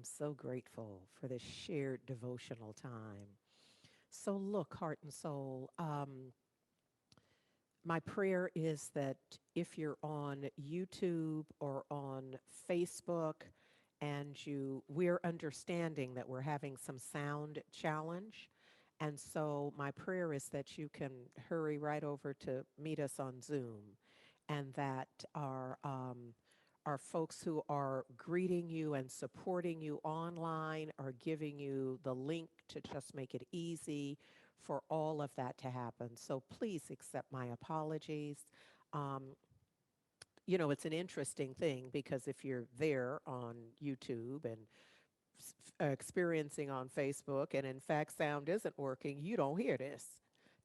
am so grateful for this shared devotional time. So, look, heart and soul, my prayer is that if you're on YouTube or on Facebook and we're understanding that we're having some sound challenge. And so my prayer is that you can hurry right over to meet us on Zoom and that our folks who are greeting you and supporting you online are giving you the link to just make it easy for all of that to happen. So please accept my apologies. Um, it's an interesting thing because if you're there on YouTube and experiencing on Facebook, and in fact, sound isn't working, you don't hear this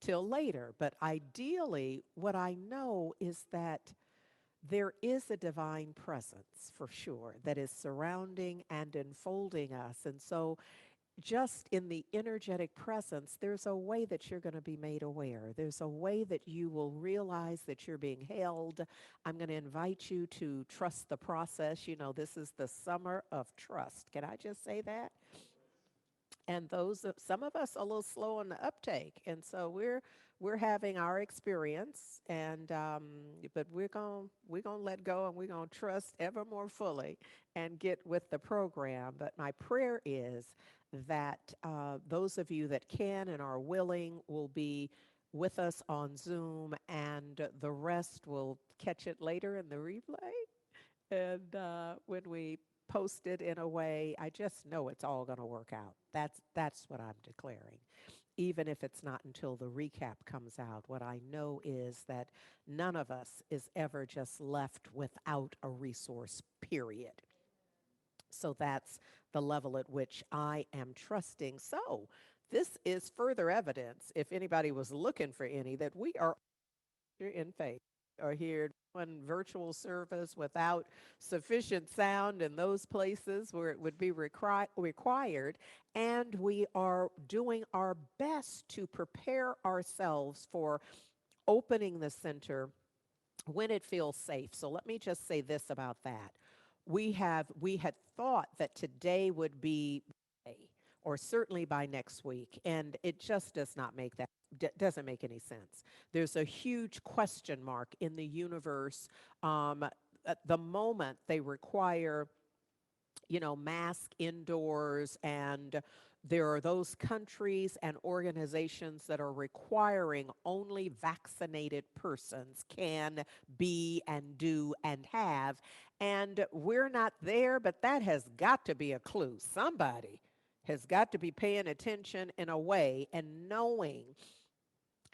till later. But ideally, what I know is that there is a divine presence for sure that is surrounding and enfolding us. And so just in the energetic presence, there's a way that you're going to be made aware. There's a way that you will realize that you're being held. I'm going to invite you to trust the process. This is the summer of trust. Can I just say that? And some of us are a little slow on the uptake, and so we're having our experience, and but we're gonna let go, and we're gonna trust ever more fully and get with the program. But my prayer is that those of you that can and are willing will be with us on Zoom, and the rest will catch it later in the replay. And when we post it in a way, I just know it's all going to work out. That's what I'm declaring. Even if it's not until the recap comes out, what I know is that none of us is ever just left without a resource, period. So that's the level at which I am trusting. So this is further evidence, if anybody was looking for any, that we are in faith, are here doing virtual service without sufficient sound in those places where it would be required. And we are doing our best to prepare ourselves for opening the center when it feels safe. So let me just say this about that. We had thought that today would be, or certainly by next week, and it just does not make that doesn't make any sense. There's a huge question mark in the universe. At the moment they require, mask indoors, and there are those countries and organizations that are requiring only vaccinated persons can be and do and have. And we're not there, but that has got to be a clue. Somebody has got to be paying attention in a way and knowing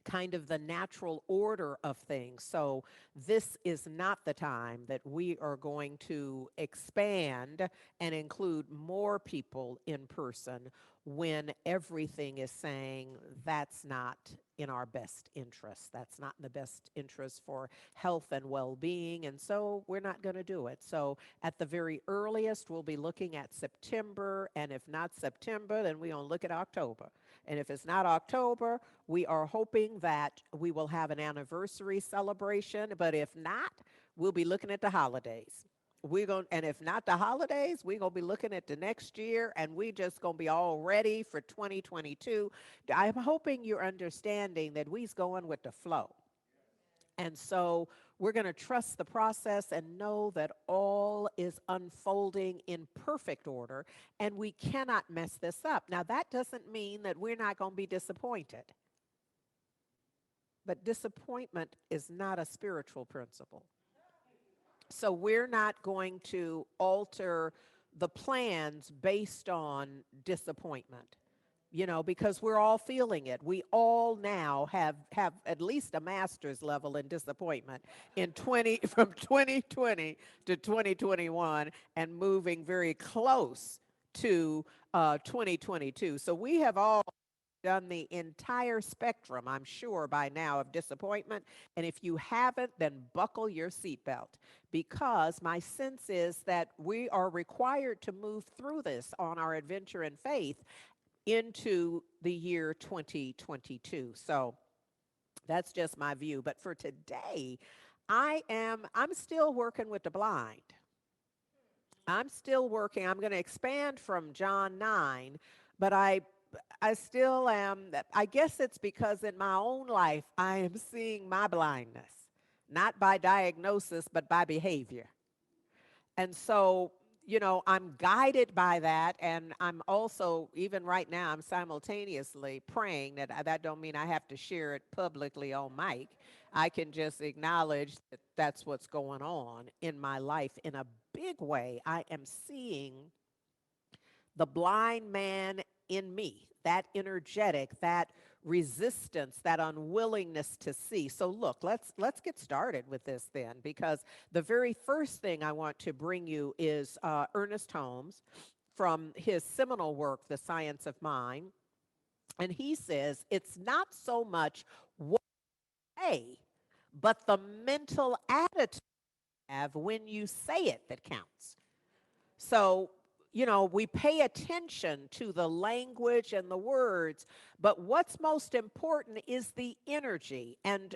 kind of the natural order of things. So this is not the time that we are going to expand and include more people in person when everything is saying that's not in our best interest. That's not in the best interest for health and well-being, and so we're not going to do it. So at the very earliest, we'll be looking at September, and if not September, then we're going to look at October. And if it's not October, we are hoping that we will have an anniversary celebration, but if not, we'll be looking at the holidays. And if not the holidays, we're gonna be looking at the next year, and we just gonna be all ready for 2022. I'm hoping you're understanding that we's going with the flow. And so we're going to trust the process and know that all is unfolding in perfect order, and we cannot mess this up. Now, that doesn't mean that we're not going to be disappointed, but disappointment is not a spiritual principle. So we're not going to alter the plans based on disappointment, because we're all feeling it. We all now have at least a master's level in disappointment in 20 from 2020 to 2021 and moving very close to 2022. So we have all done the entire spectrum, I'm sure, by now of disappointment. And if you haven't, then buckle your seatbelt, because my sense is that we are required to move through this on our adventure in faith into the year 2022. So that's just my view. But for today, I'm still working with the blind. I'm still working. I'm going to expand from John 9, but I still am. I guess it's because in my own life, I am seeing my blindness, not by diagnosis, but by behavior. And so, I'm guided by that. And I'm also, even right now, I'm simultaneously praying that that don't mean I have to share it publicly on mic. I can just acknowledge that that's what's going on in my life in a big way. I am seeing the blind man in me, that energetic, that resistance, that unwillingness to see. So look, let's get started with this then, because the very first thing I want to bring you is Ernest Holmes from his seminal work, The Science of Mind. And he says it's not so much what you say, but the mental attitude you have when you say it that counts. So, we pay attention to the language and the words, but what's most important is the energy. And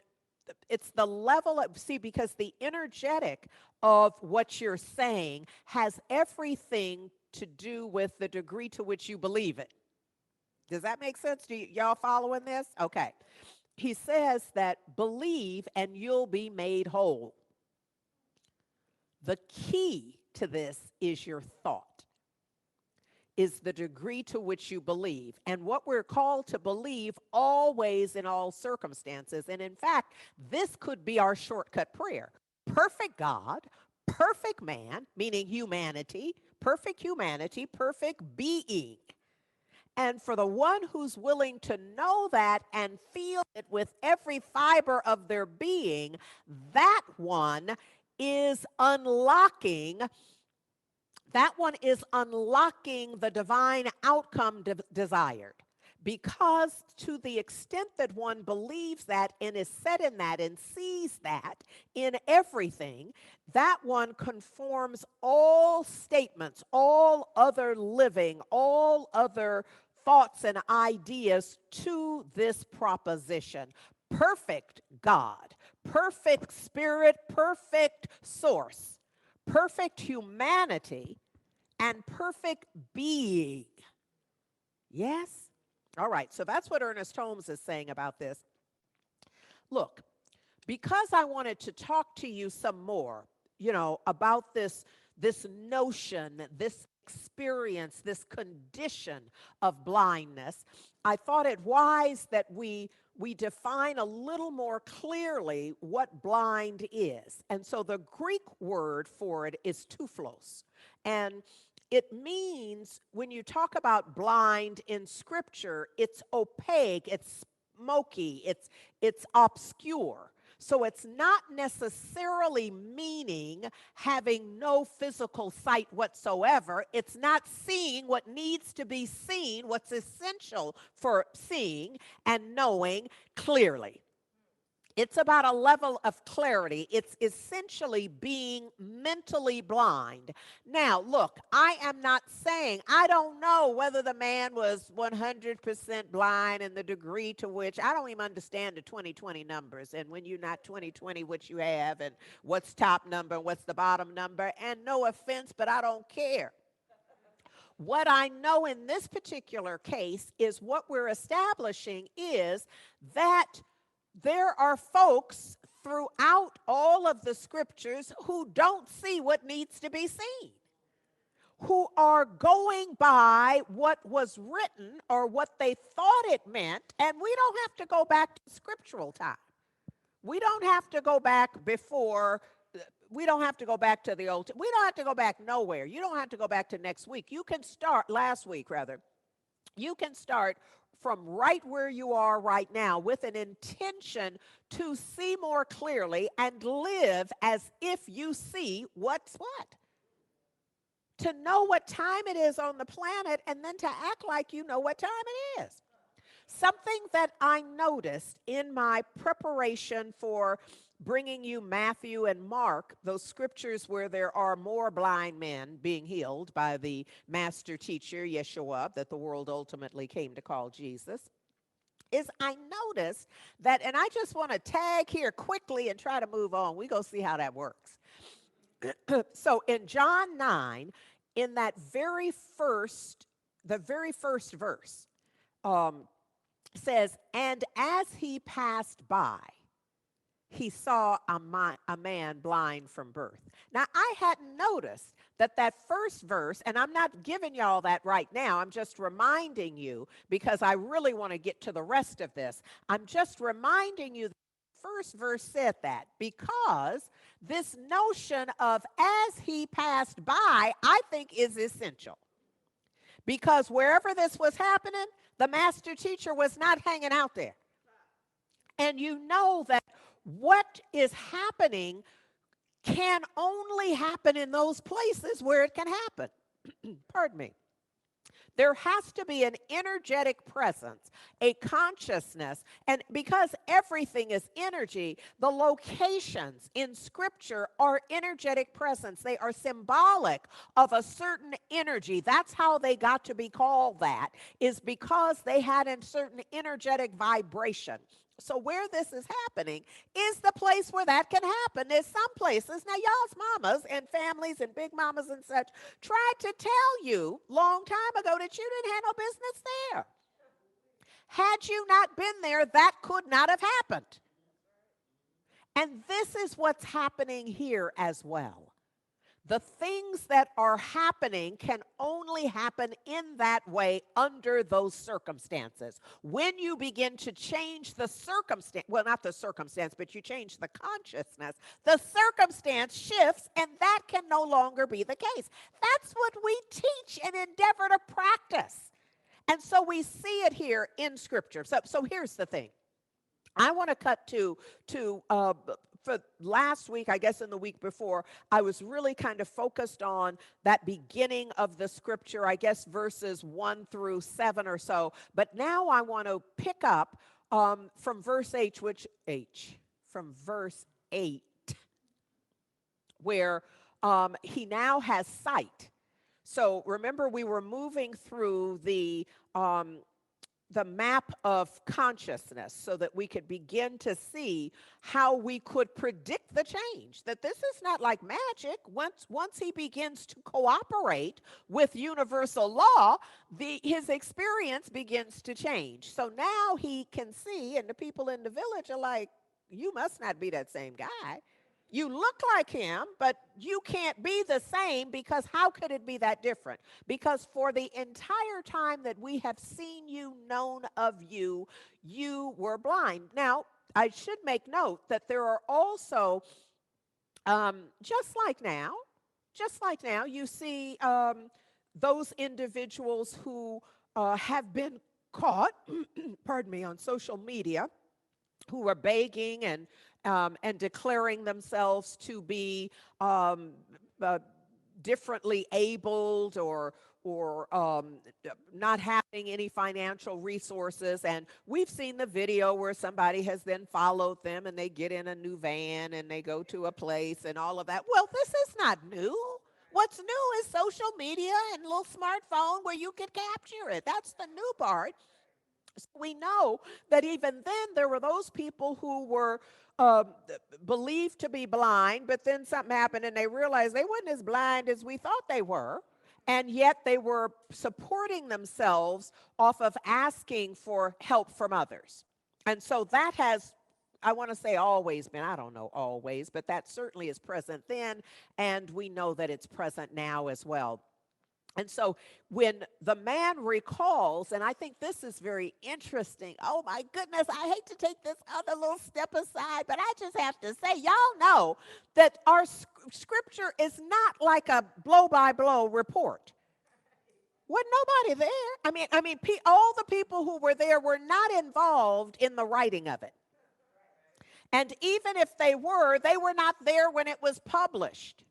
it's the level of, see, because the energetic of what you're saying has everything to do with the degree to which you believe it. Does that make sense? Y'all following this? Okay. He says that believe and you'll be made whole. The key to this is your thought, is the degree to which you believe, and what we're called to believe always in all circumstances. And in fact, this could be our shortcut prayer. Perfect God, perfect man, meaning humanity, perfect being. And for the one who's willing to know that and feel it with every fiber of their being, that one is unlocking the divine outcome desired. Because to the extent that one believes that and is set in that and sees that in everything, that one conforms all statements, all other living, all other thoughts and ideas to this proposition. Perfect God, perfect spirit, perfect source, perfect humanity, and perfect being. Yes? All right, so that's what Ernest Holmes is saying about this. Look, because I wanted to talk to you some more, about this notion, this experience, this condition of blindness, I thought it wise that we define a little more clearly what blind is. And so the Greek word for it is tuflos. And it means, when you talk about blind in scripture, it's opaque, it's smoky, it's obscure. So it's not necessarily meaning having no physical sight whatsoever. It's not seeing what needs to be seen, what's essential for seeing and knowing clearly. It's about a level of clarity. It's essentially being mentally blind. Now, look, I am not saying, I don't know whether the man was 100% blind and the degree to which, I don't even understand the 20/20 numbers. And when you're not 20/20, what you have, and what's top number and what's the bottom number. And no offense, but I don't care. What I know in this particular case is what we're establishing is that there are folks throughout all of the scriptures who don't see what needs to be seen, who are going by what was written or what they thought it meant. And we don't have to go back to scriptural time. We don't have to go back we don't have to go back to the old. We don't have to go back nowhere. You don't have to go back to next week. You can start last week, rather. You can start from right where you are right now with an intention to see more clearly and live as if you see what's what. To know what time it is on the planet and then to act like you know what time it is. Something that I noticed in my preparation for bringing you Matthew and Mark, those scriptures where there are more blind men being healed by the master teacher, Yeshua, that the world ultimately came to call Jesus, is I noticed that, and I just want to tag here quickly and try to move on. We go see how that works. So in John 9, in that the very first verse, um, says, and as he passed by, he saw a man blind from birth. Now, I hadn't noticed that first verse, and I'm not giving y'all that right now. I'm just reminding you because I really want to get to the rest of this. I'm just reminding you that the first verse said that because this notion of as he passed by, I think is essential. Because wherever this was happening, the master teacher was not hanging out there. And you know that what is happening can only happen in those places where it can happen. Pardon me. There has to be an energetic presence, a consciousness, and because everything is energy, the locations in Scripture are energetic presence. They are symbolic of a certain energy. That's how they got to be called that, is because they had a certain energetic vibration. So where this is happening is the place where that can happen. There's some places, now y'all's mamas and families and big mamas and such tried to tell you long time ago that you didn't have no business there. Had you not been there, that could not have happened. And this is what's happening here as well. The things that are happening can only happen in that way under those circumstances. When you begin to change the circumstance, well, not the circumstance, but you change the consciousness, the circumstance shifts, and that can no longer be the case. That's what we teach and endeavor to practice. And so we see it here in Scripture. So here's the thing. I want to cut to for last week, I guess in the week before, I was really kind of focused on that beginning of the Scripture, I guess verses 1 through 7 or so. But now I want to pick up from verse 8, from verse 8, where he now has sight. So remember, we were moving through the map of consciousness so that we could begin to see how we could predict the change. That this is not like magic. Once he begins to cooperate with universal law, his experience begins to change. So now he can see, and the people in the village are like, you must not be that same guy. You look like him, but you can't be the same, because how could it be that different? Because for the entire time that we have seen you, known of you, you were blind. Now, I should make note that there are also, just like now, you see those individuals who have been caught, pardon me, on social media, who are begging and declaring themselves to be differently abled or not having any financial resources. And we've seen the video where somebody has then followed them and they get in a new van and they go to a place and all of that. Well, this is not new. What's new is social media and a little smartphone where you can capture it. That's the new part. So we know that even then there were those people who were believed to be blind, but then something happened and they realized they weren't as blind as we thought they were, and yet they were supporting themselves off of asking for help from others. And so that has, I want to say always been, I don't know always, but that certainly is present then, and we know that it's present now as well. And so when the man recalls, and I think this is very interesting. Oh, my goodness, I hate to take this other little step aside, but I just have to say, y'all know that our Scripture is not like a blow-by-blow report. Wasn't nobody there. I mean, all the people who were there were not involved in the writing of it. And even if they were not there when it was published.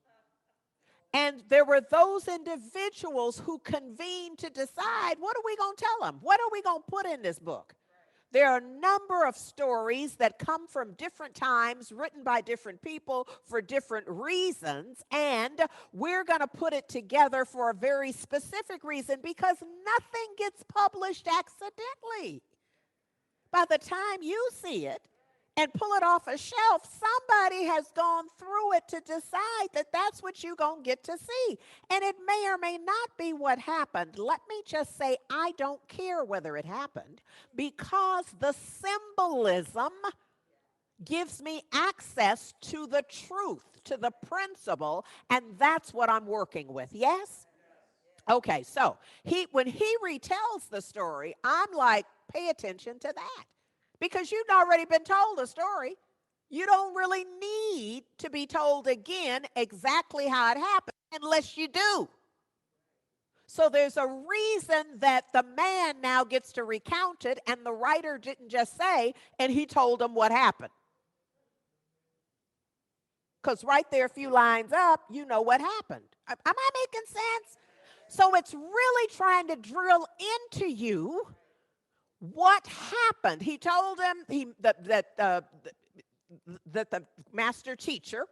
And there were those individuals who convened to decide, what are we going to tell them? What are we going to put in this book? There are a number of stories that come from different times, written by different people for different reasons, and we're going to put it together for a very specific reason, because nothing gets published accidentally. By the time you see it, and pull it off a shelf, somebody has gone through it to decide that that's what you're going to get to see. And it may or may not be what happened. Let me just say, I don't care whether it happened, because the symbolism gives me access to the truth, to the principle, and that's what I'm working with. Yes? Okay, so when he retells the story, I'm like, pay attention to that. Because you've already been told a story. You don't really need to be told again exactly how it happened unless you do. So there's a reason that the man now gets to recount it, and the writer didn't just say, and he told him what happened. Because right there, a few lines up, you know what happened. Am I making sense? So it's really trying to drill into you what happened. He told him that the master teacher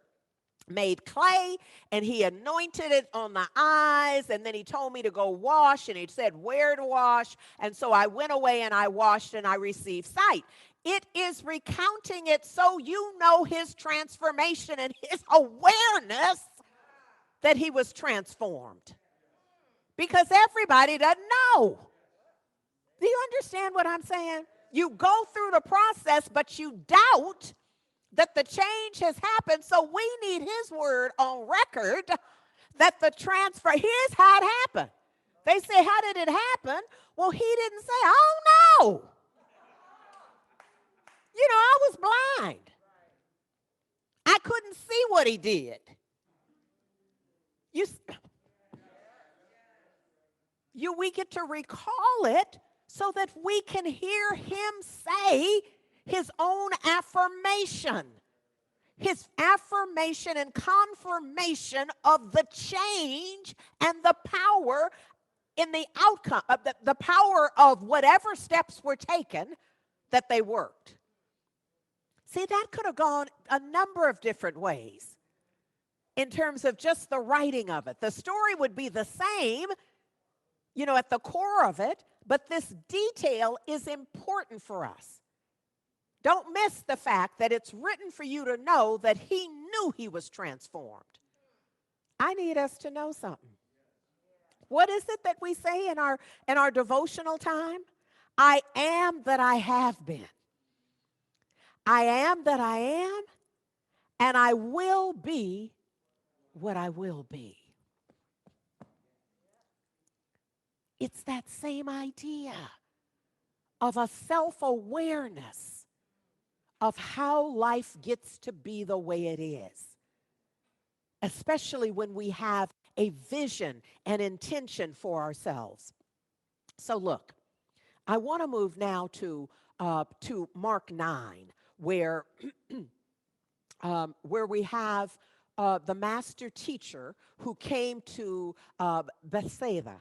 made clay, and he anointed it on the eyes, and then he told me to go wash, and he said where to wash, and so I went away and I washed and I received sight. It is recounting it so you know his transformation and his awareness that he was transformed, because everybody doesn't know. Do you understand what I'm saying? You go through the process, but you doubt that the change has happened, so we need his word on record that the transfer, here's how it happened. They say, how did it happen? Well, he didn't say, oh no. You know, I was blind. I couldn't see what he did. We get to recall it so that we can hear him say his own affirmation. His affirmation and confirmation of the change and the power in the outcome, the power of whatever steps were taken, that they worked. See, that could have gone a number of different ways in terms of just the writing of it. The story would be the same, you know, at the core of it, but this detail is important for us. Don't miss the fact that it's written for you to know that he knew he was transformed. I need us to know something. What is it that we say in our devotional time? I am that I have been. I am that I am, and I will be what I will be. It's that same idea of a self-awareness of how life gets to be the way it is, especially when we have a vision and intention for ourselves. So look, I want to move now to Mark 9, where we have the master teacher who came to Bethsaida,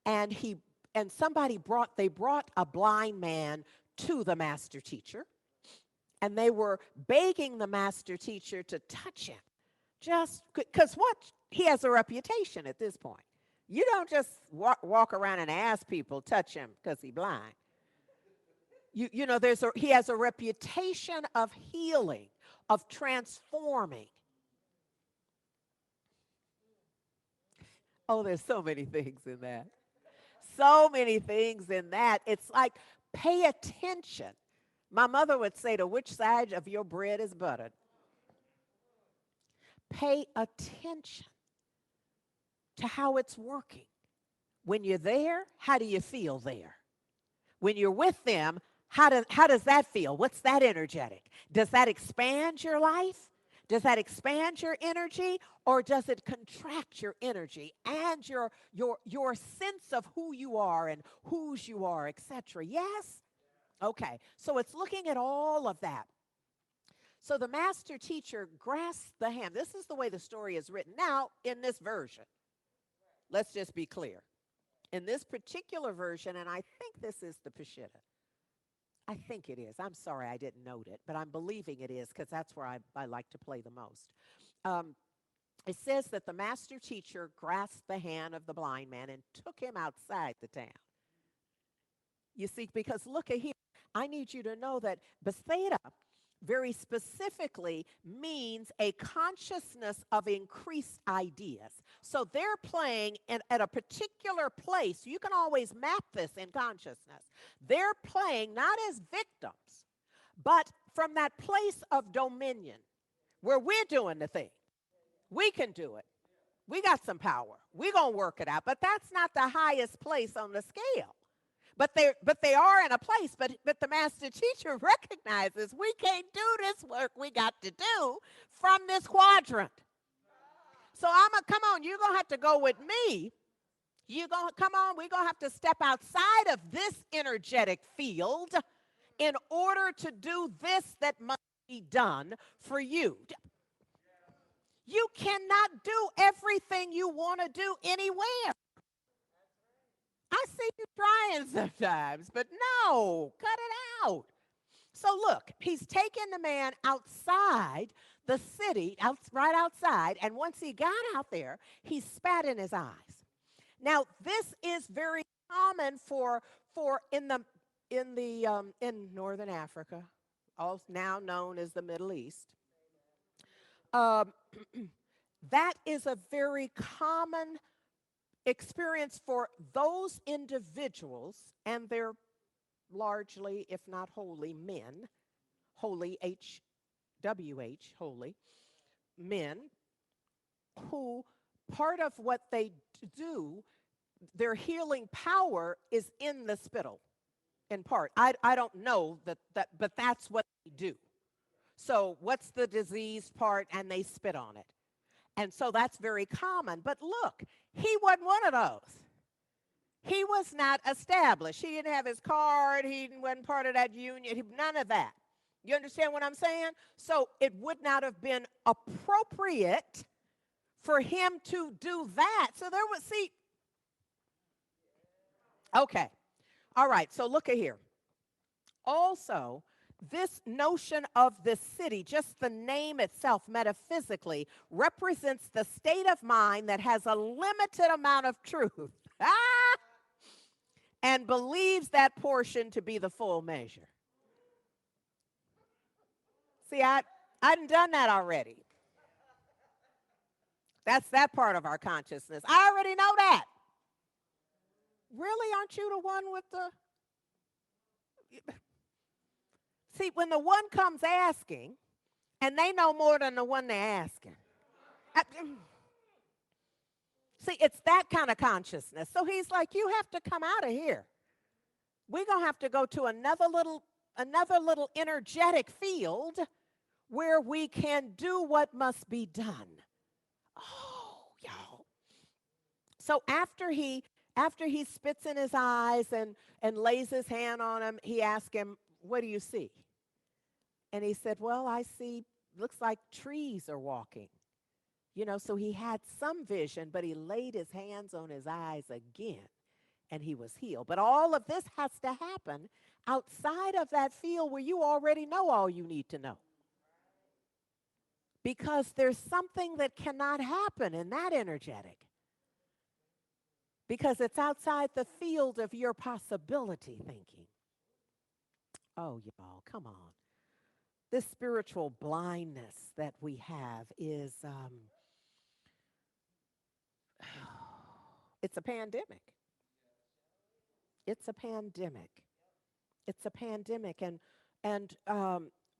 and they brought a blind man to the master teacher, and they were begging the master teacher to touch him, just because he has a reputation at this point. You don't just walk around and ask people, touch him because he's blind. You know, he has a reputation of healing, of transforming. Oh, there's so many things in that. So many things in that. It's like, pay attention. My mother would say, to which side of your bread is buttered? Pay attention to how it's working. When you're there, how do you feel there? When you're with them, how does that feel? What's that energetic? Does that expand your life? Does that expand your energy, or does it contract your energy and your sense of who you are and whose you are, etc.? Yes? Okay, so it's looking at all of that. So the master teacher grasped the hand. This is the way the story is written. Now, in this version, let's just be clear. In this particular version, and I think this is the Peshitta. I think it is. I'm sorry I didn't note it, but I'm believing it is, because that's where I like to play the most. It says that the master teacher grasped the hand of the blind man and took him outside the town. You see, because look at here. I need you to know that Bethsaida very specifically means a consciousness of increased ideas. So they're playing at a particular place. You can always map this in consciousness. They're playing not as victims, but from that place of dominion where we're doing the thing. We can do it. We got some power. We're going to work it out. But that's not the highest place on the scale. But they are in a place, but the master teacher recognizes we can't do this work we got to do from this quadrant. So come on, you're going to have to go with me. You're going to come on, we're going to have to step outside of this energetic field in order to do this that must be done for you. You cannot do everything you want to do anywhere. I see you trying sometimes, but no, cut it out. So look, he's taken the man outside the city, right outside, and once he got out there, he spat in his eyes. Now, this is very common for in Northern Africa, also now known as the Middle East. That is a very common experience for those individuals, and they're largely, if not wholly, men, holy, H-W-H, holy, men, who part of what they do, their healing power is in the spittle, in part. I don't know that, but that's what they do. So what's the disease part? And they spit on it. And so that's very common. But look, he wasn't one of those. He was not established. He didn't have his card. He wasn't part of that union. None of that. You understand what I'm saying? So it would not have been appropriate for him to do that. So there was, see. Okay. All right. So look at here. Also, this notion of the city, just the name itself metaphysically, represents the state of mind that has a limited amount of truth and believes that portion to be the full measure. See, I done that already. That's that part of our consciousness. I already know that. Really, aren't you the one with the... See, when the one comes asking, and they know more than the one they're asking. See, it's that kind of consciousness. So he's like, you have to come out of here. We're going to have to go to another little energetic field where we can do what must be done. Oh, y'all. So after he spits in his eyes and lays his hand on him, he asked him, what do you see? And he said, well, I see, looks like trees are walking. You know, so he had some vision, but he laid his hands on his eyes again, and he was healed. But all of this has to happen outside of that field where you already know all you need to know. Because there's something that cannot happen in that energetic. Because it's outside the field of your possibility thinking. Oh, y'all, come on. This spiritual blindness that we have is, it's a pandemic. It's a pandemic. It's a pandemic. And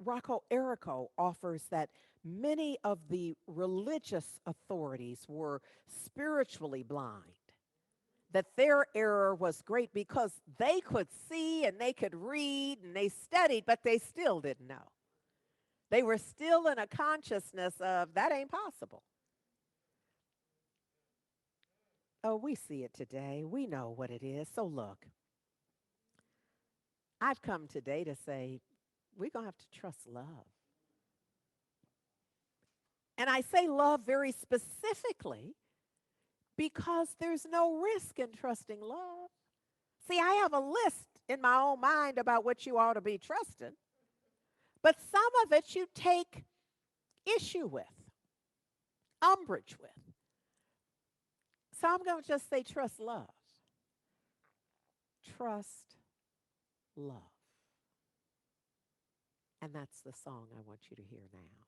Rocco Errico offers that many of the religious authorities were spiritually blind. That their error was great because they could see and they could read and they studied, but they still didn't know. They were still in a consciousness of that ain't possible. Oh, we see it today. We know what it is. So look, I've come today to say we're going to have to trust love. And I say love very specifically because there's no risk in trusting love. See, I have a list in my own mind about what you ought to be trusting. But some of it you take issue with, umbrage with. So I'm going to just say trust love. Trust love. And that's the song I want you to hear now.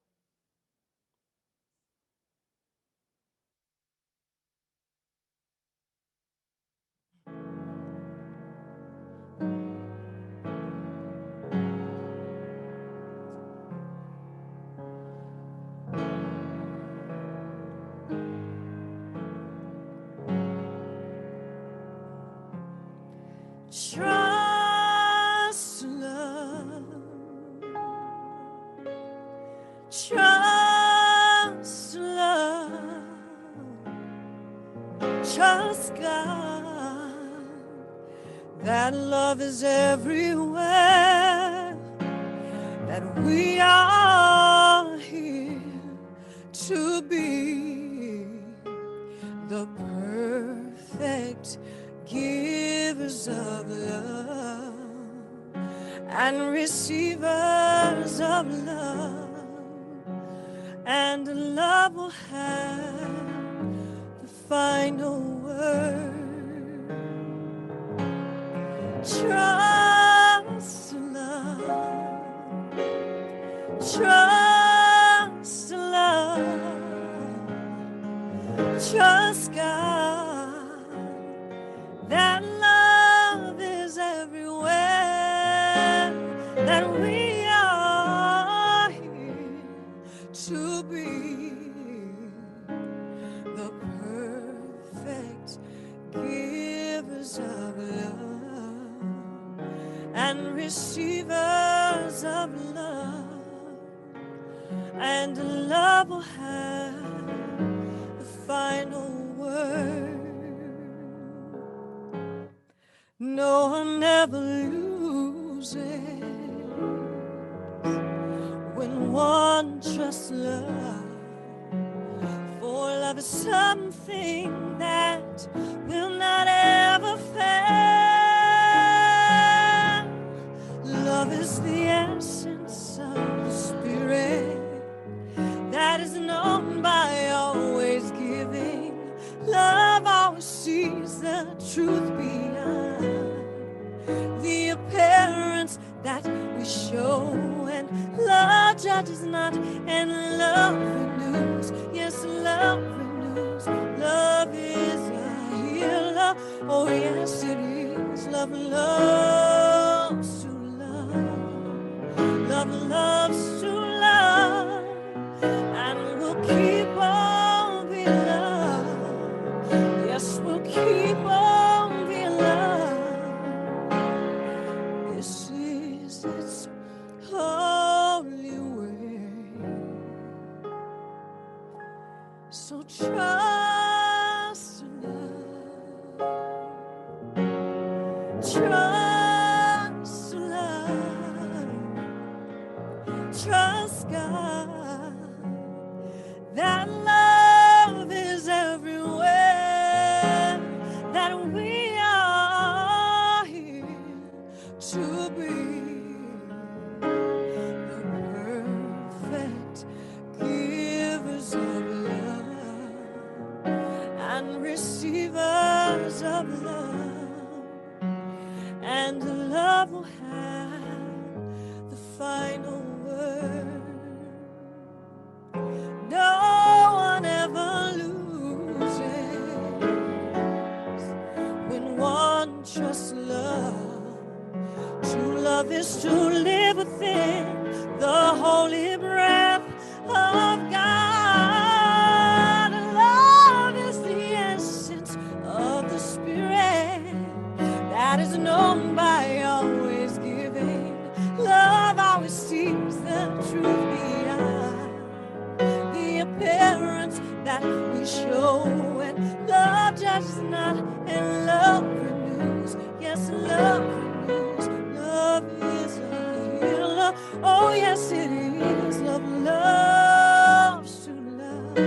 Trust love, trust love, trust God, that love is everywhere, that we are here to be the perfect givers of love and receivers of love, and love will have the final word. Trust love, trust love, trust God, that love is everywhere, that we are here to be the perfect givers of love and receivers of love, and love will have the final word. No one ever loses when one trusts love, for love is something that will not ever fail. Love is the essence of the Spirit that is known by always giving. Love always sees the truth beyond the appearance that we show, and love judges not, and love renews. Yes, love renews. Love is a healer. Oh yes, it is. Love loves to love. Love loves to love, and we'll keep on being loved. Yes, we'll keep on being loved. This is its holy way. So trust love, trust love, trust God, that love is everywhere, that we are here to be the perfect givers of love and receivers of love, and love will have the final word. No one ever loses when one trusts love. True love is to live within the holy breath of God. Love is the essence of the Spirit that is known by always giving. Love always sees the truth beyond the appearance that we show, and love judges not, and love renews. Yes, love renews. Love is a healer. Oh yes, it is. Love loves to love.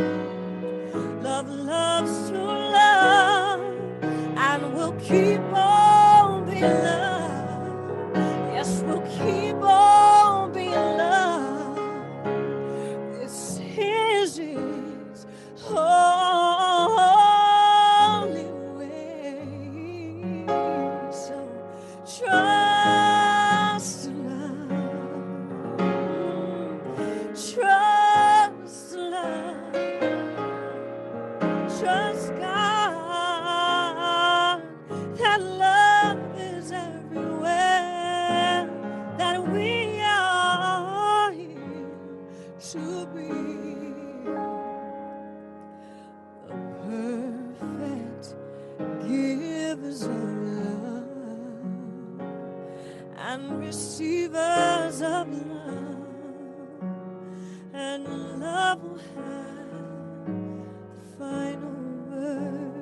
Love loves to love, and we'll keep on being loved. Yes, we'll keep on being loved. This is His holy way. So trust love, trust God that love is everywhere, that we are here to be the perfect givers of love and receivers of love, and love will have the final word.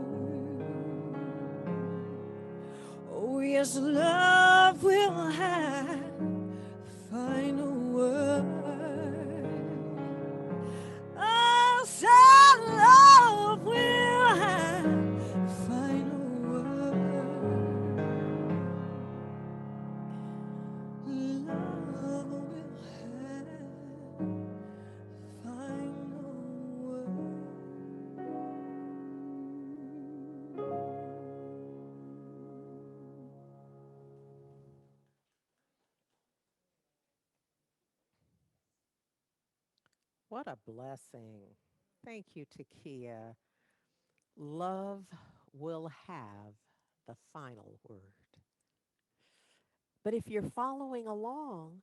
Oh yes, love will have the final word. Oh, so love will have the final word. Love will have the final word. What a blessing. Thank you, Takiyah. Love will have the final word. But if you're following along,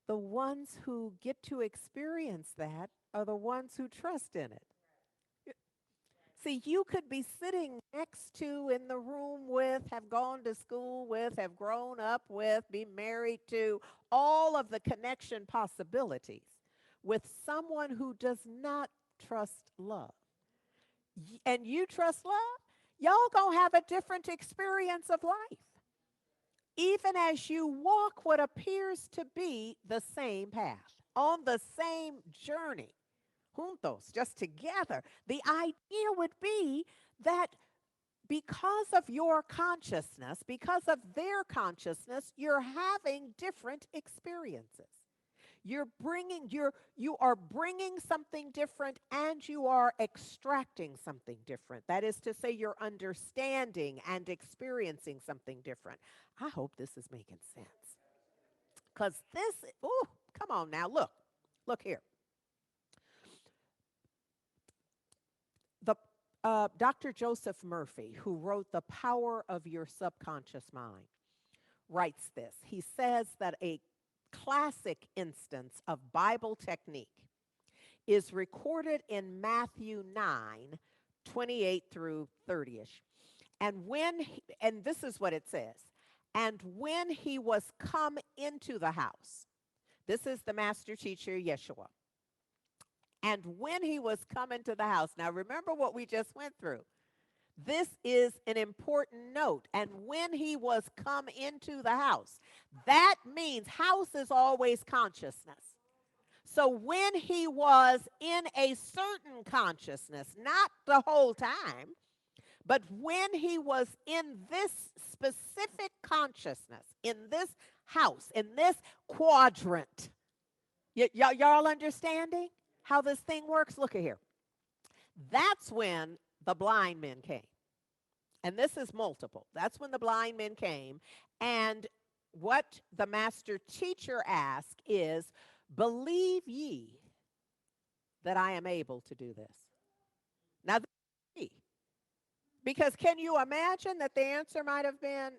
the ones who get to experience that are the ones who trust in it. See, you could be sitting next to, in the room with, have gone to school with, have grown up with, be married to, all of the connection possibilities with someone who does not trust love. And you trust love, y'all gonna have a different experience of life. Even as you walk what appears to be the same path, on the same journey, juntos, just together. The idea would be that because of your consciousness, because of their consciousness, you're having different experiences. You are bringing something different, and you are extracting something different. That is to say, you're understanding and experiencing something different. I hope this is making sense. Because this, oh, come on now, look here. The Dr. Joseph Murphy, who wrote The Power of Your Subconscious Mind, writes this. He says that a classic instance of Bible technique is recorded in Matthew 9:28 through 30ish. And this is what it says. And when he was come into the house, this is the master teacher, Yeshua. And when he was come into the house, now remember what we just went through. This is an important note. And when he was come into the house, that means house is always consciousness. So when he was in a certain consciousness, not the whole time, but when he was in this specific consciousness, in this house, in this quadrant, y'all understanding how this thing works? Look at here. That's when the blind men came. And this is multiple. That's when the blind men came. And what the master teacher asked is, believe ye that I am able to do this? Now, because can you imagine that the answer might have been,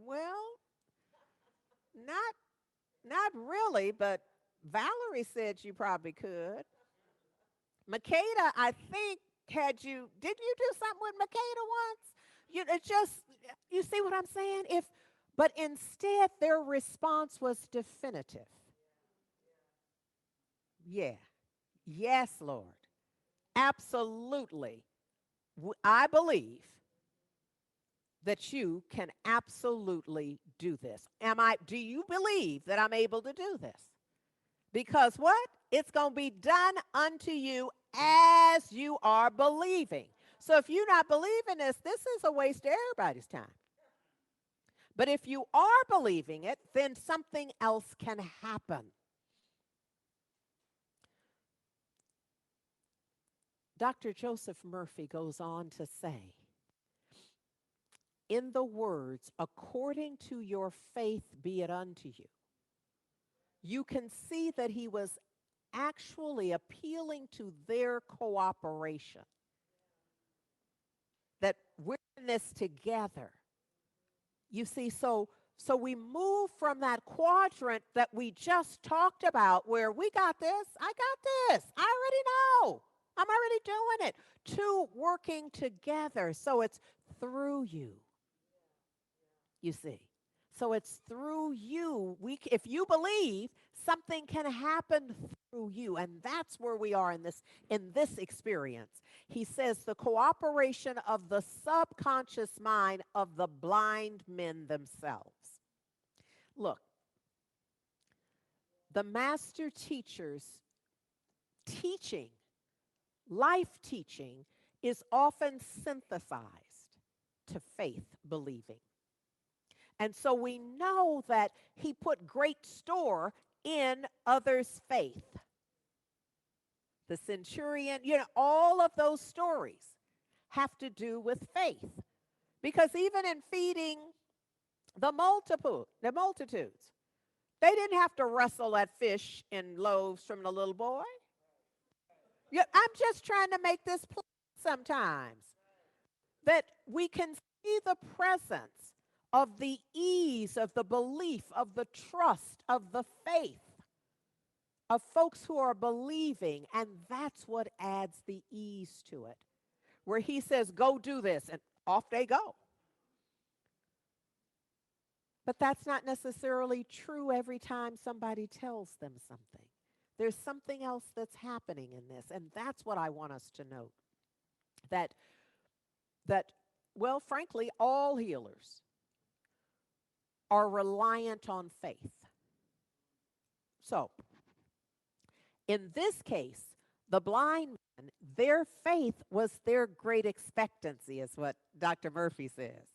well, not really, but Valerie said you probably could. Makeda, I think, didn't you do something with Makeda once? You see what I'm saying? But instead their response was definitive. Yeah. Yes, Lord. Absolutely. I believe that you can absolutely do this. Do you believe that I'm able to do this? Because what? It's going to be done unto you as you are believing. So if you're not believing this is a waste of everybody's time. But if you are believing it, then something else can happen. Dr. Joseph Murphy goes on to say, in the words, according to your faith be it unto you, you can see that he was actually appealing to their cooperation. in this together. You see, so we move from that quadrant that we just talked about where we got this, I got this, I already know, I'm already doing it, to working together. So it's through you see. So it's through you. If you believe, something can happen through you, and that's where we are in this experience. He says the cooperation of the subconscious mind of the blind men themselves. Look, the master teacher's teaching, life teaching, is often synthesized to faith believing. And so we know that he put great store in others' faith. The centurion, all of those stories have to do with faith. Because even in feeding the multitudes, they didn't have to wrestle that fish and loaves from the little boy. Yeah, I'm just trying to make this plain sometimes. That we can see the presence of the ease, of the belief, of the trust, of the faith of folks who are believing. And that's what adds the ease to it. Where he says, go do this, and off they go. But that's not necessarily true every time somebody tells them something. There's something else that's happening in this, and that's what I want us to note. That, well, frankly, all healers are reliant on faith. So, in this case, the blind men, their faith was their great expectancy, is what Dr. Murphy says.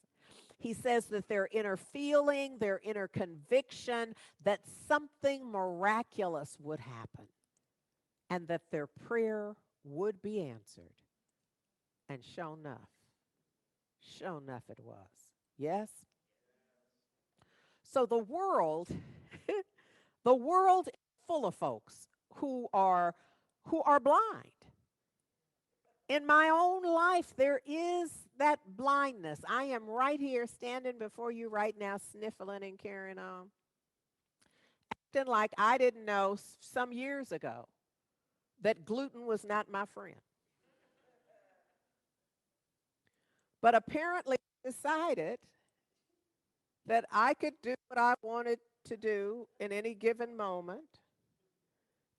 He says that their inner feeling, their inner conviction that something miraculous would happen and that their prayer would be answered. And sure enough it was. Yes? So the world, the world is full of folks who are blind. In my own life, there is that blindness. I am right here standing before you right now, sniffling and carrying on. Acting like I didn't know some years ago that gluten was not my friend. But apparently I decided that I could do what I wanted to do in any given moment,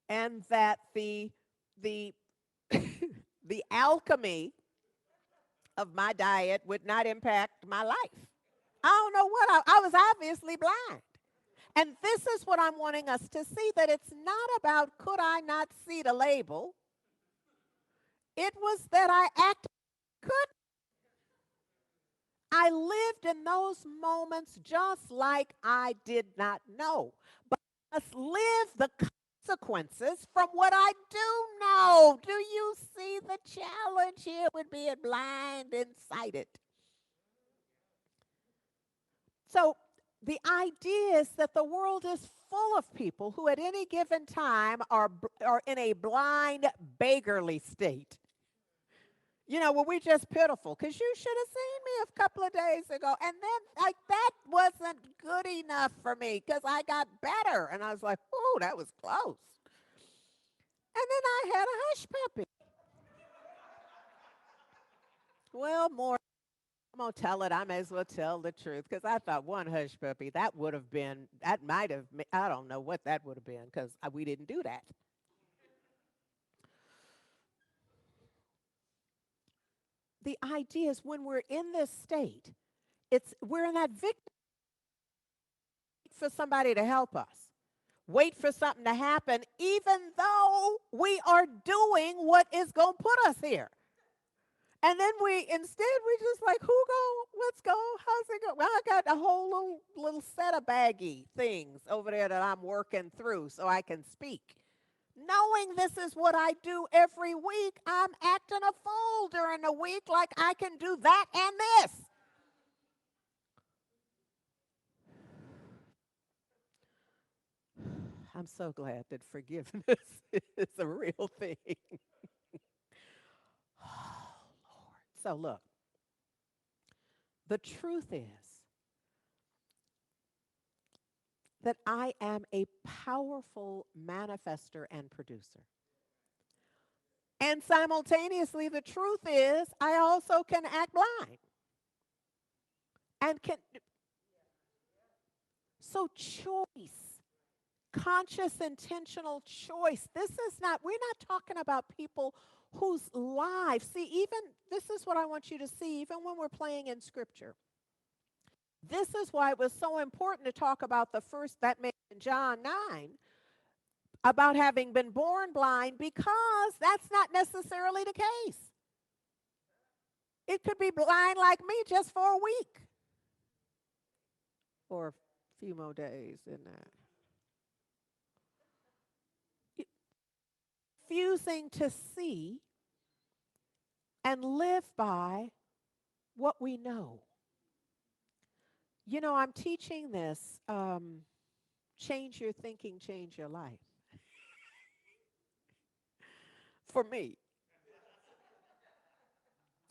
and that the the alchemy of my diet would not impact my life. I don't know what I was obviously blind. And this is what I'm wanting us to see, that it's not about could I not see the label. It was that I acted could. I lived in those moments just like I did not know. But I must live the consequences from what I do know. Do you see the challenge here with being blind and sighted? So the idea is that the world is full of people who at any given time are in a blind, beggarly state. Well, we're just pitiful because you should have seen me a couple of days ago. And then, like, that wasn't good enough for me because I got better. And I was like, ooh, that was close. And then I had a hush puppy. Well, more. I'm going to tell it. I may as well tell the truth because I thought one hush puppy, that might have, I don't know what that would have been because we didn't do that. The idea is when we're in this state, we're in that victim for somebody to help us. Wait for something to happen, even though we are doing what is going to put us here. And then we just like, let's go, how's it go? Well, I got a whole little set of baggy things over there that I'm working through so I can speak. Knowing this is what I do every week, I'm acting a fool during the week like I can do that and this. I'm so glad that forgiveness is a real thing. Oh, Lord. So look, The truth is that I am a powerful manifester and producer. And simultaneously, the truth is I also can act blind and can. So, choice, conscious, intentional choice. This is not, we're not talking about people whose lives, see, even this is what I want you to see, even when we're playing in scripture. This is why it was so important to talk about the first, that made in John 9, about having been born blind, because that's not necessarily the case. It could be blind like me just for a week or a few more days in that. Refusing to see and live by what we know. You know, I'm teaching this change your thinking, change your life. For me.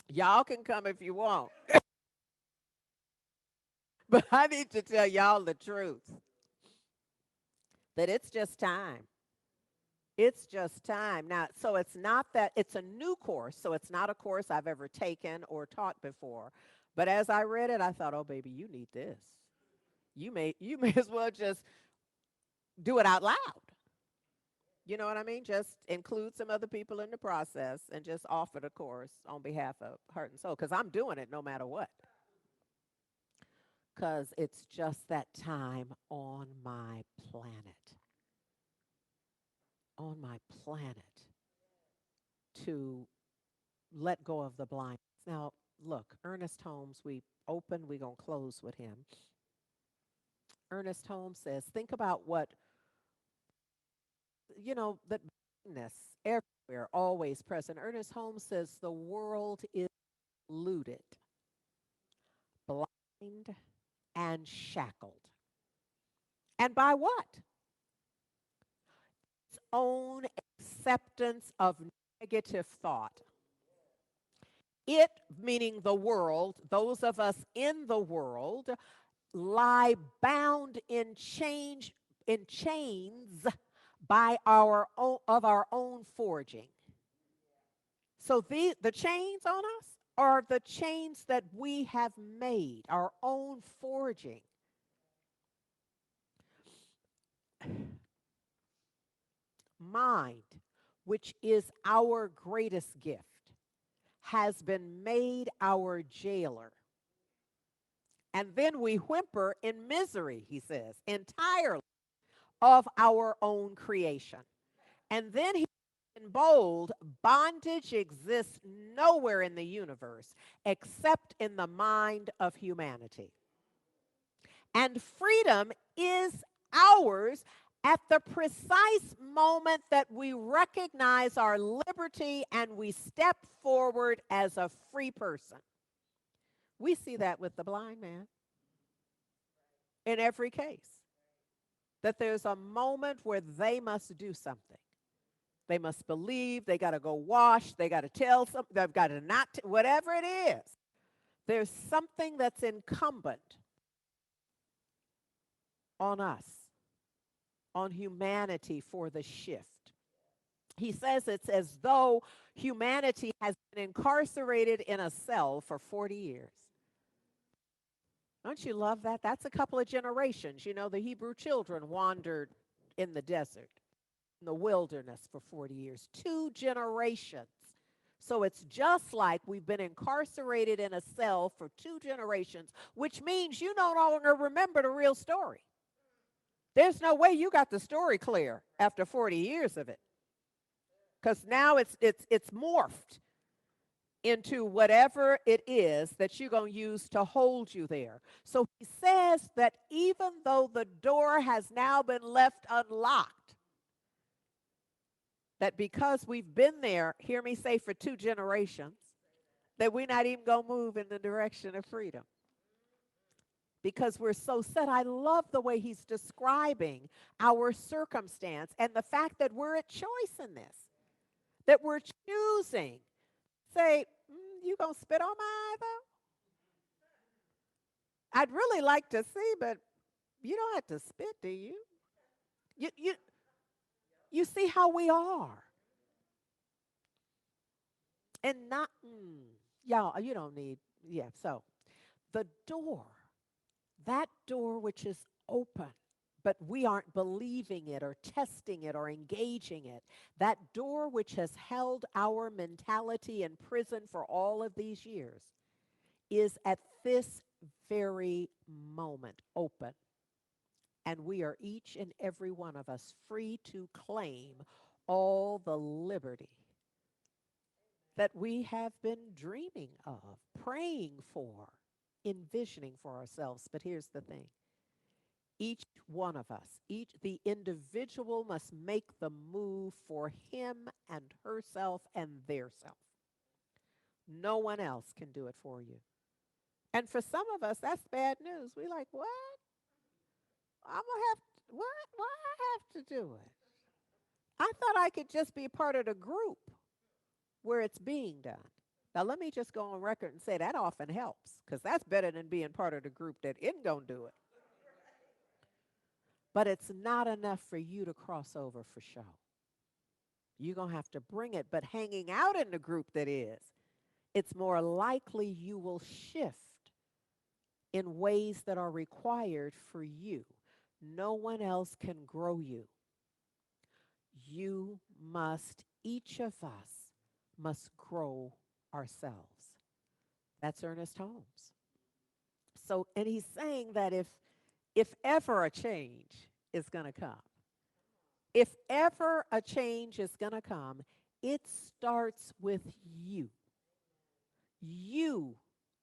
Y'all can come if you want. But I need to tell y'all the truth that it's just time. It's just time. Now, so it's not that it's a new course, so it's not a course I've ever taken or taught before. But as I read it, I thought, oh, baby, you need this. You may as well just do it out loud. You know what I mean? Just include some other people in the process and just offer the course on behalf of Heart and Soul, because I'm doing it no matter what. Because it's just that time on my planet. On my planet to let go of the blind. Now, look, Ernest Holmes, we open, we're going to close with him. Ernest Holmes says, think about what, that blindness everywhere, always present. Ernest Holmes says, the world is looted, blind, and shackled. And by what? Its own acceptance of negative thought. It, meaning the world, those of us in the world, lie bound in chains by our own forging. So the chains on us are the chains that we have made, our own forging. Mind, which is our greatest gift, has been made our jailer. And then we whimper in misery, he says, entirely of our own creation. And then he in bold, bondage exists nowhere in the universe except in the mind of humanity. And freedom is ours at the precise moment that we recognize our liberty and we step forward as a free person. We see that with the blind man in every case, that there's a moment where they must do something. They must believe, they got to go wash, they got to tell something, they've got to not, whatever it is. There's something that's incumbent on us, on humanity for the shift. He says it's as though humanity has been incarcerated in a cell for 40 years. Don't you love that? That's a couple of generations. You know, the Hebrew children wandered in the desert, in the wilderness for 40 years. 2 generations. So it's just like we've been incarcerated in a cell for 2 generations, which means you no longer remember the real story. There's no way you got the story clear after 40 years of it, because now it's morphed into whatever it is that you're going to use to hold you there. So he says that even though the door has now been left unlocked, that because we've been there, hear me say, for 2 generations, that we're not even going to move in the direction of freedom. Because we're so set. I love the way he's describing our circumstance and the fact that we're at choice in this, that we're choosing. Say, you going to spit on my eye, though? I'd really like to see, but you don't have to spit, do you? You you you see how we are. And not y'all, you don't need yeah, so the door, that door which is open, but we aren't believing it or testing it or engaging it. That door which has held our mentality in prison for all of these years is at this very moment open. And we are each and every one of us free to claim all the liberty that we have been dreaming of, praying for, envisioning for ourselves. But here's the thing. Each one of us, the individual must make the move for him and herself and their self. No one else can do it for you. And for some of us, that's bad news. We like, what? I'm gonna have what? Why I have to do it? I thought I could just be part of the group where it's being done. Now let me just go on record and say that often helps, because that's better than being part of the group that isn't gonna do it. But it's not enough for you to cross over for show. You're gonna have to bring it. But hanging out in the group that is, it's more likely you will shift in ways that are required for you. No one else can grow you. You must, each of us must grow ourselves. That's Ernest Holmes. So, and he's saying that if ever a change is going to come, if ever a change is going to come, it starts with you. You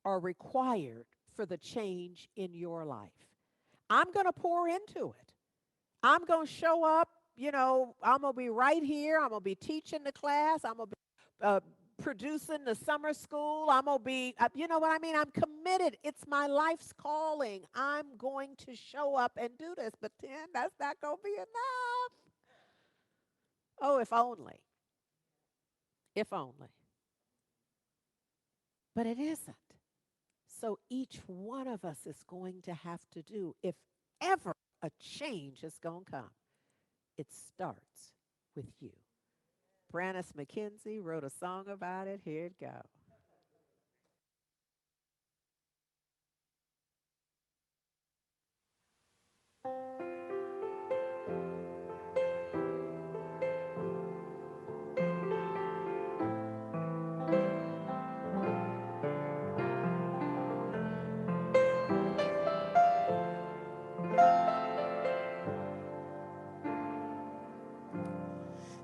are required for the change in your life. I'm going to pour into it. I'm going to show up, I'm going to be right here. I'm going to be teaching the class. I'm going to be producing the summer school. I'm going to be, you know what I mean? I'm committed. It's my life's calling. I'm going to show up and do this. But then that's not going to be enough. Oh, if only. If only. But it isn't. So each one of us is going to have to do, if ever a change is going to come, it starts with you. Branice McKenzie wrote a song about it. Here it goes.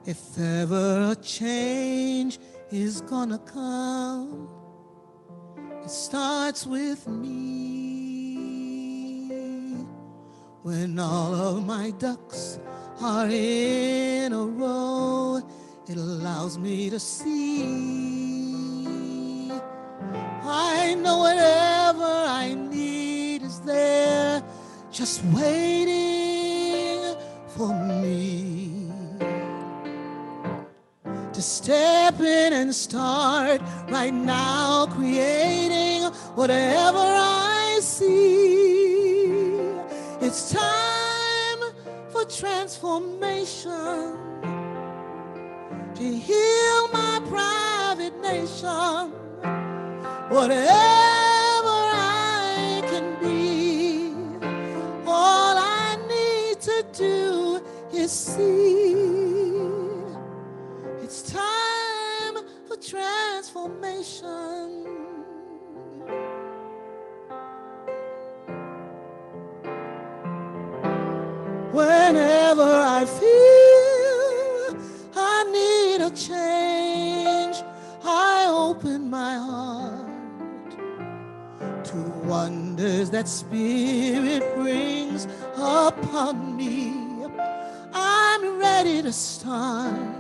If ever a change is gonna come, it starts with me. When all of my ducks are in a row, it allows me to see. I know whatever I need is there, just waiting for me to step in and start right now, creating whatever I see. It's time for transformation, to heal my private nation. Whatever I can be, all I need to do is see. It's time for transformation. Whenever I feel I need a change, I open my heart to wonders that Spirit brings upon me. I'm ready to start.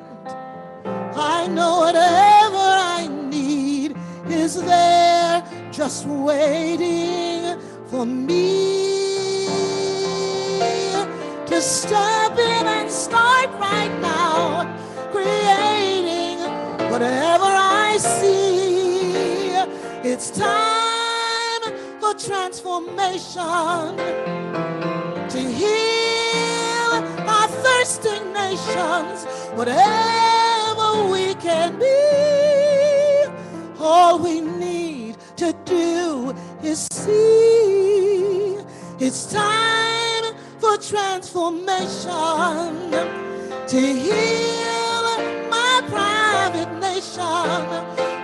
I know whatever I need is there, just waiting for me to step in and start right now, creating whatever I see. It's time for for transformation, to heal our thirsting nations, whatever we can be. All we need to do is see. It's time for transformation, to heal my private nation,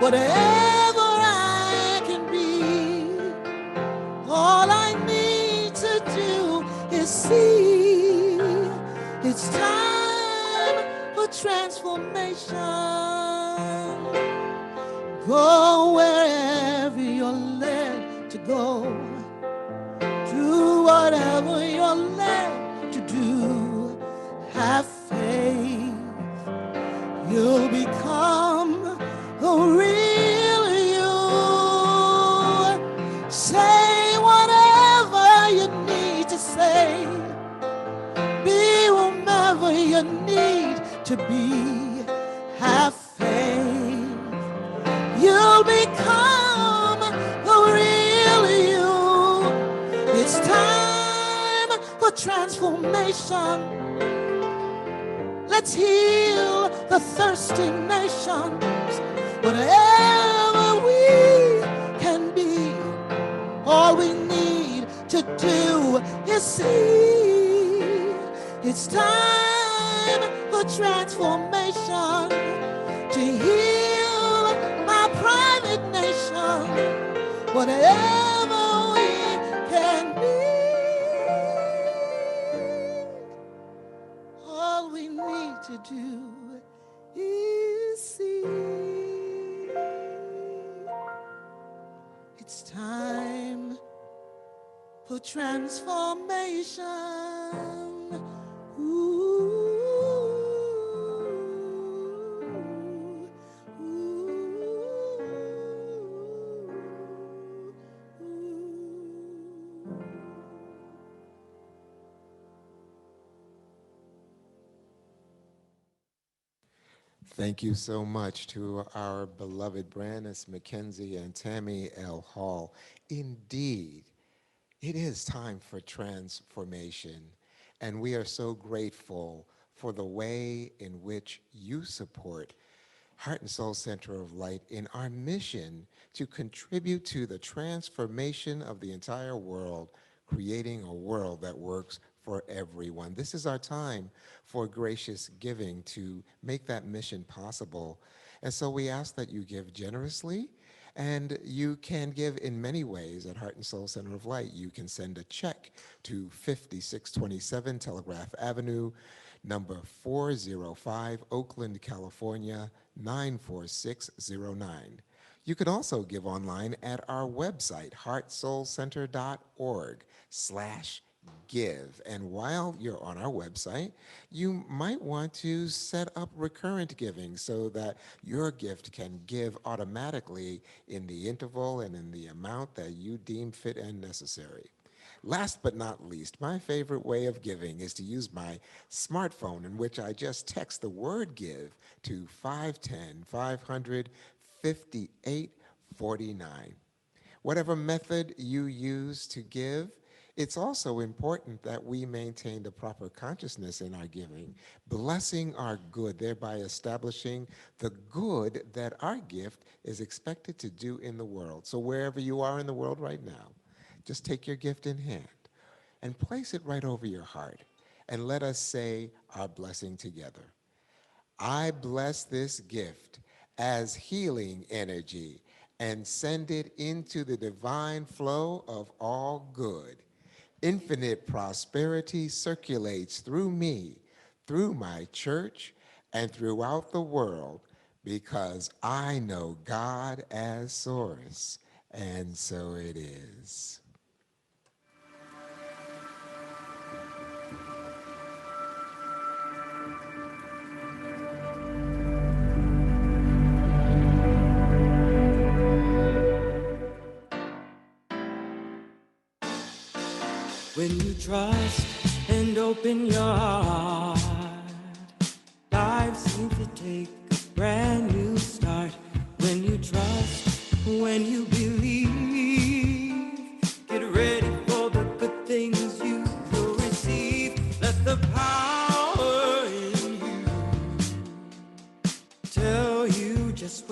whatever I can be. All I need to do is see. It's time for transformation. Go wherever you're led to go. Do whatever you're led to do. Have faith. You'll become the real you. Say whatever you need to say. Be whomever you need to be. Have faith. You'll become the real you. It's time for transformation. Let's heal the thirsting nations, whatever we can be. All we need to do is see. It's time for transformation, to heal my private nation, whatever we can be. All we need to do is see. It's time for transformation. Ooh. Thank you so much to our beloved Branice McKenzie and Tammy L. Hall. Indeed, it is time for transformation, and we are so grateful for the way in which you support Heart and Soul Center of Light in our mission to contribute to the transformation of the entire world, creating a world that works for everyone. This is our time for gracious giving to make that mission possible. And so we ask that you give generously, and you can give in many ways at Heart and Soul Center of Light. You can send a check to 5627 Telegraph Avenue, number 405, Oakland, California, 94609. You can also give online at our website, heartsoulcenter.org/give. And while you're on our website, you might want to set up recurrent giving so that your gift can give automatically in the interval and in the amount that you deem fit and necessary. Last but not least, my favorite way of giving is to use my smartphone, in which I just text the word give to 510-500-5849. Whatever method you use to give, it's also important that we maintain the proper consciousness in our giving, blessing our good, thereby establishing the good that our gift is expected to do in the world. So wherever you are in the world right now, just take your gift in hand and place it right over your heart, and let us say our blessing together. I bless this gift as healing energy and send it into the divine flow of all good. Infinite prosperity circulates through me, through my church, and throughout the world, because I know God as source, and so it is. When you trust and open your heart, life seems to take a brand new start. When you trust, when you believe,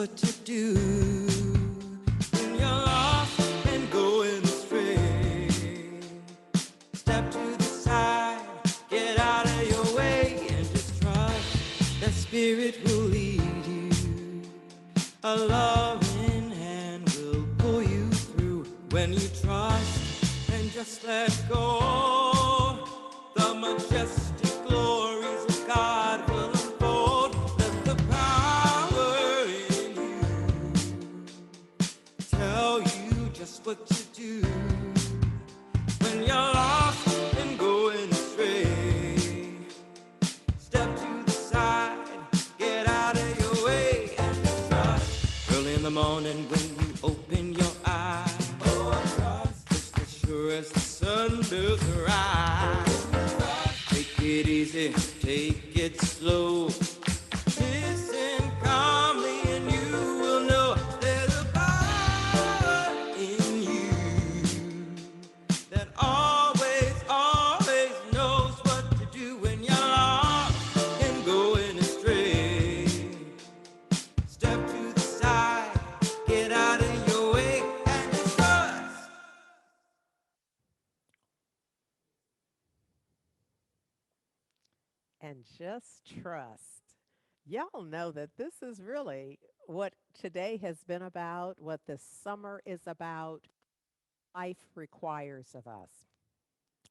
what to do when you're lost and going astray. Step to the side, get out of your way, and just trust that spirit will lead you. A loving hand will pull you through when you trust and just let go. The majestic glories of God will unfold. Let the power in you tell you just what to do when you're lost and going astray. Step to the side, get out of your way, and trust. Early in the morning when you open your eyes, oh, trust. Just as sure as the sun does rise. Take it easy, take it slow. Listen calmly and you will know there's a power in you that always, always knows what to do when you're lost and going astray. Step to the side, get out of your way, and trust. And just trust. Y'all know that this is really what today has been about, what this summer is about, life requires of us.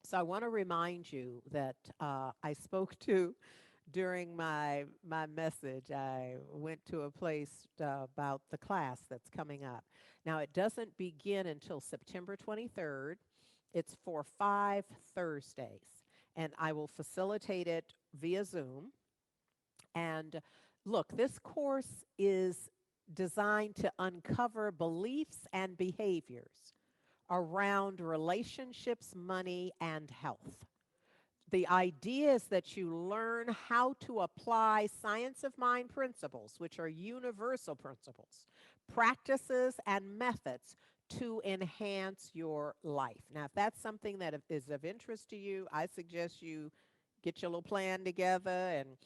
So I want to remind you that I spoke to during my message. I went to a place about the class that's coming up. Now it doesn't begin until September 23rd. It's for 5 Thursdays, and I will facilitate it via Zoom. And look, this course is designed to uncover beliefs and behaviors around relationships, money, and health. The idea is that you learn how to apply science of mind principles, which are universal principles, practices, and methods to enhance your life. Now, if that's something that is of interest to you, I suggest you get your little plan together and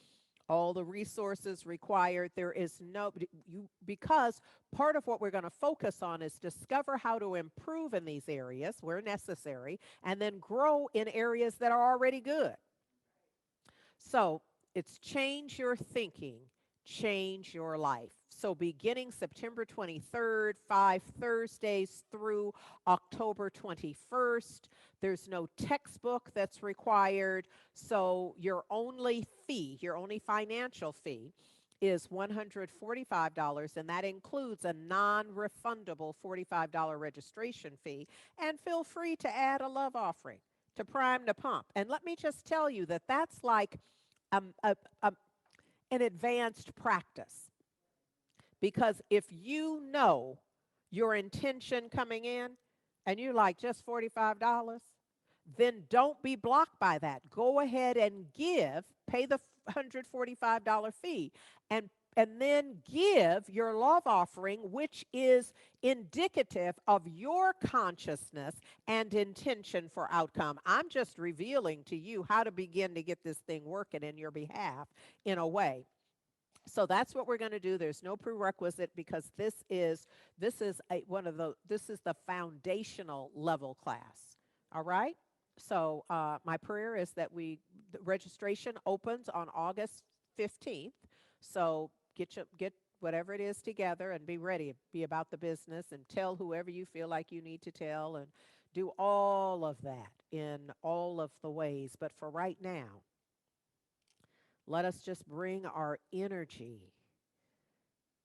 all the resources required. There is no, you, because part of what we're going to focus on is discover how to improve in these areas where necessary and then grow in areas that are already good. So it's change your thinking, change your life. So beginning September 23rd, 5 Thursdays through October 21st, there's no textbook that's required. So your only fee, your only financial fee is $145, and that includes a non-refundable $45 registration fee. And feel free to add a love offering to prime the pump. And let me just tell you that that's like um, a, a, an advanced practice. Because if you know your intention coming in and you're like, just $45, then don't be blocked by that. Go ahead and give, pay the $145 fee, and then give your love offering, which is indicative of your consciousness and intention for outcome. I'm just revealing to you how to begin to get this thing working in your behalf in a way. So that's what we're going to do. There's no prerequisite because this is this is the foundational level class. All right. So my prayer is that the registration opens on August 15th. So get whatever it is together and be ready. Be about the business and tell whoever you feel like you need to tell and do all of that in all of the ways. But for right now, let us just bring our energy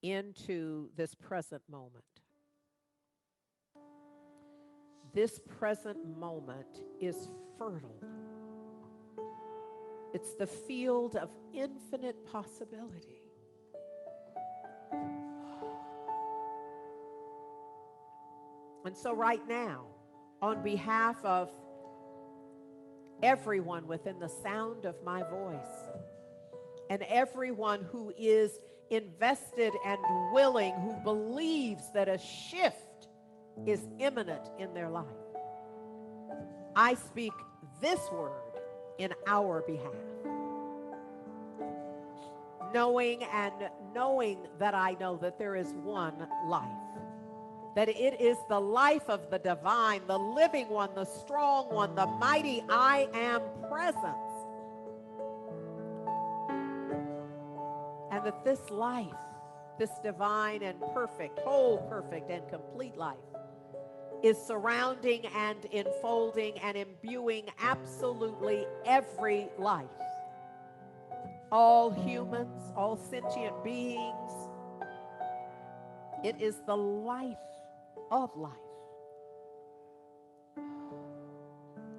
into this present moment. This present moment is fertile. It's the field of infinite possibility. And so right now, on behalf of everyone within the sound of my voice, and everyone who is invested and willing, who believes that a shift is imminent in their life, I speak this word in our behalf. knowing that I know that there is one life, that it is the life of the divine, the living one, the strong one, the mighty I am presence. And that this life, this divine and perfect, whole, perfect, and complete life is surrounding and enfolding and imbuing absolutely every life. All humans, all sentient beings. It is the life of life.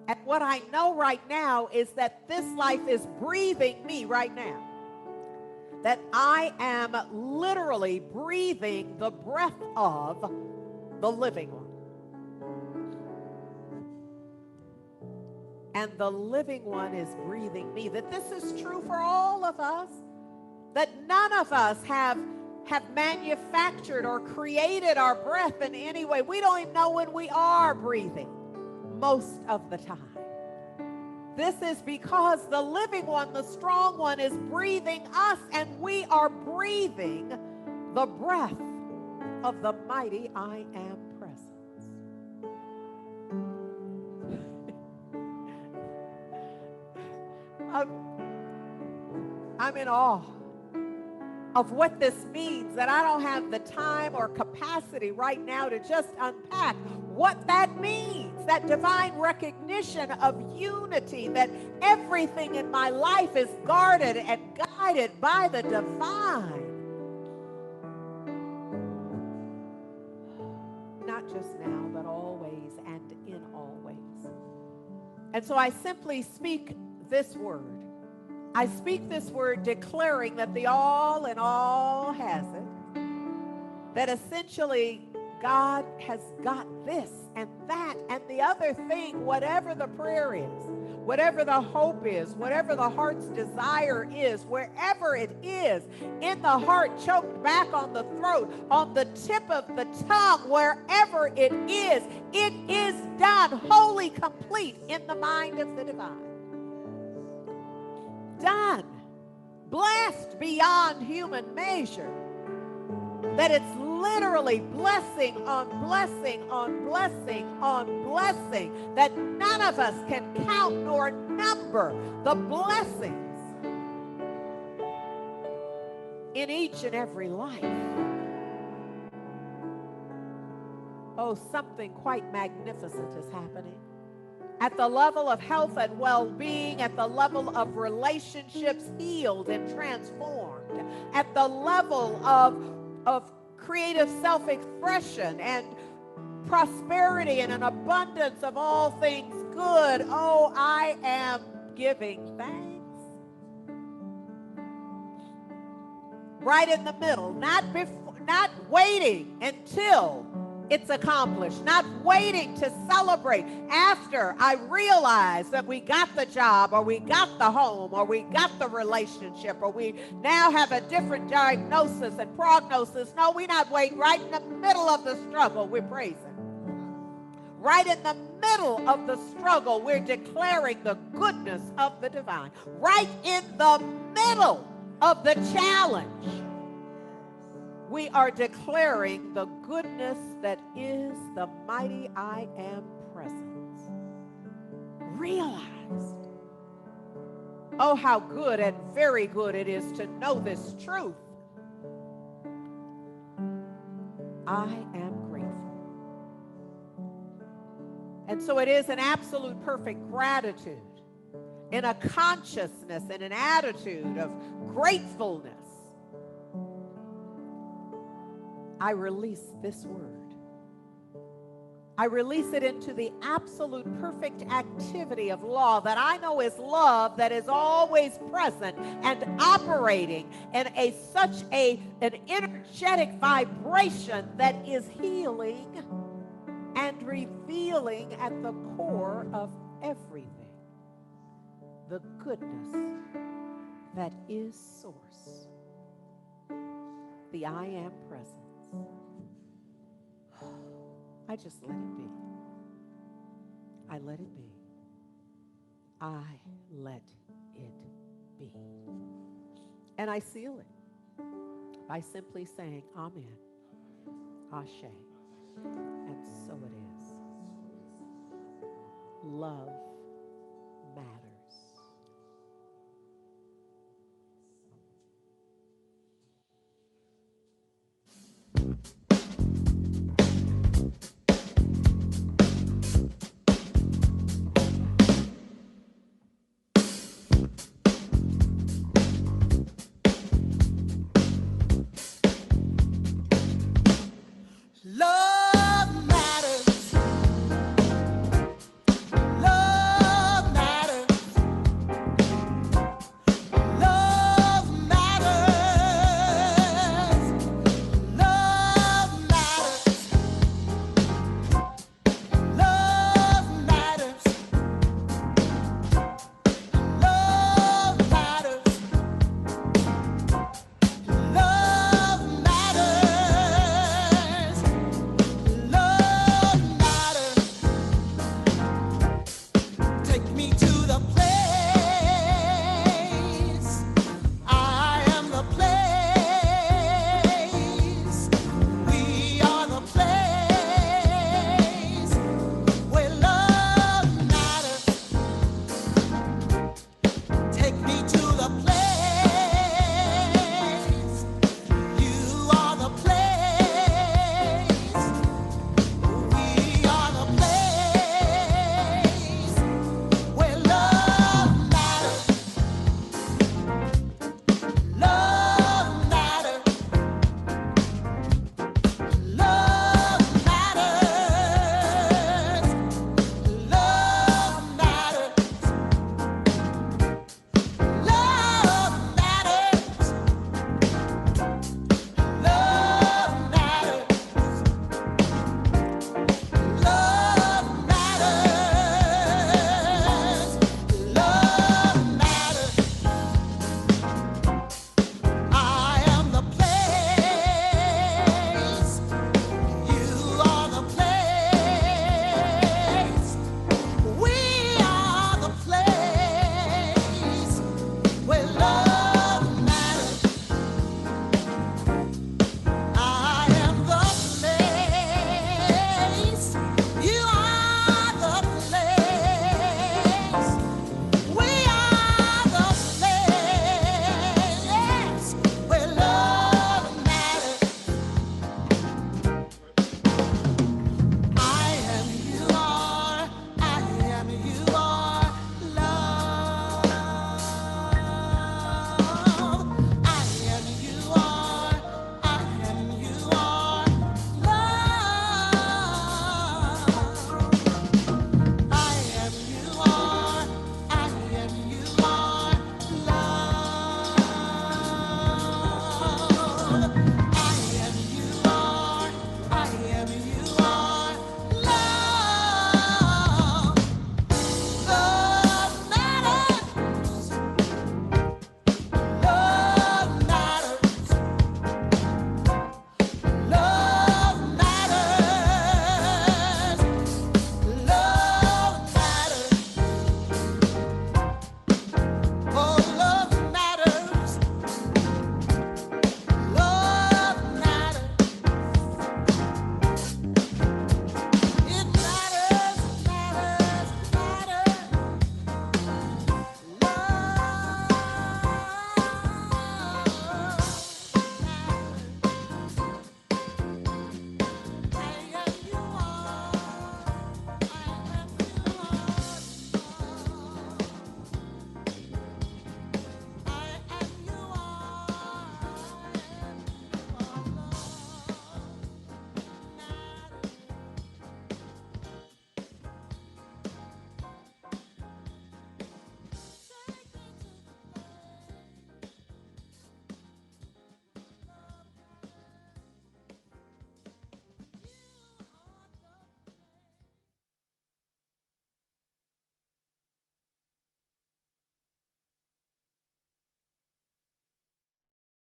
And what I know right now is that this life is breathing me right now. That I am literally breathing the breath of the living one. And the living one is breathing me. That this is true for all of us. That none of us have manufactured or created our breath in any way. We don't even know when we are breathing most of the time. This is because the living one, the strong one, is breathing us, and we are breathing the breath of the mighty I am presence. I'm in awe of what this means, that I don't have the time or capacity right now to just unpack what that means, that divine recognition of unity, that everything in my life is guarded and guided by the divine. Not just now, but always and in all ways. And so I simply speak this word. I speak this word declaring that the all in all has it. That essentially God has got this and that and the other thing, whatever the prayer is, whatever the hope is, whatever the heart's desire is, wherever it is, in the heart, choked back on the throat, on the tip of the tongue, wherever it is done, wholly complete in the mind of the divine. Done, blessed beyond human measure, that it's literally blessing on blessing on blessing on blessing, that none of us can count nor number the blessings in each and every life. Oh, something quite magnificent is happening. At the level of health and well-being, at the level of relationships healed and transformed, at the level of creative self-expression and prosperity and an abundance of all things good. Oh, I am giving thanks. Right in the middle, not waiting until it's accomplished, not waiting to celebrate after I realize that we got the job or we got the home or we got the relationship or we now have a different diagnosis and prognosis. No, we're not waiting. Right in the middle of the struggle, we're praising. Right in the middle of the struggle, we're declaring the goodness of the divine. Right in the middle of the challenge, we are declaring the goodness that is the mighty I am presence. Realized. Oh, how good and very good it is to know this truth. I am grateful. And so it is an absolute perfect gratitude, in a consciousness and an attitude of gratefulness. I release this word. I release it into the absolute perfect activity of law that I know is love, that is always present and operating in such an energetic vibration that is healing and revealing at the core of everything the goodness that is source, the I am presence. I just let it be. I let it be. I let it be. And I seal it by simply saying, Amen, Ashe, and so it is. Love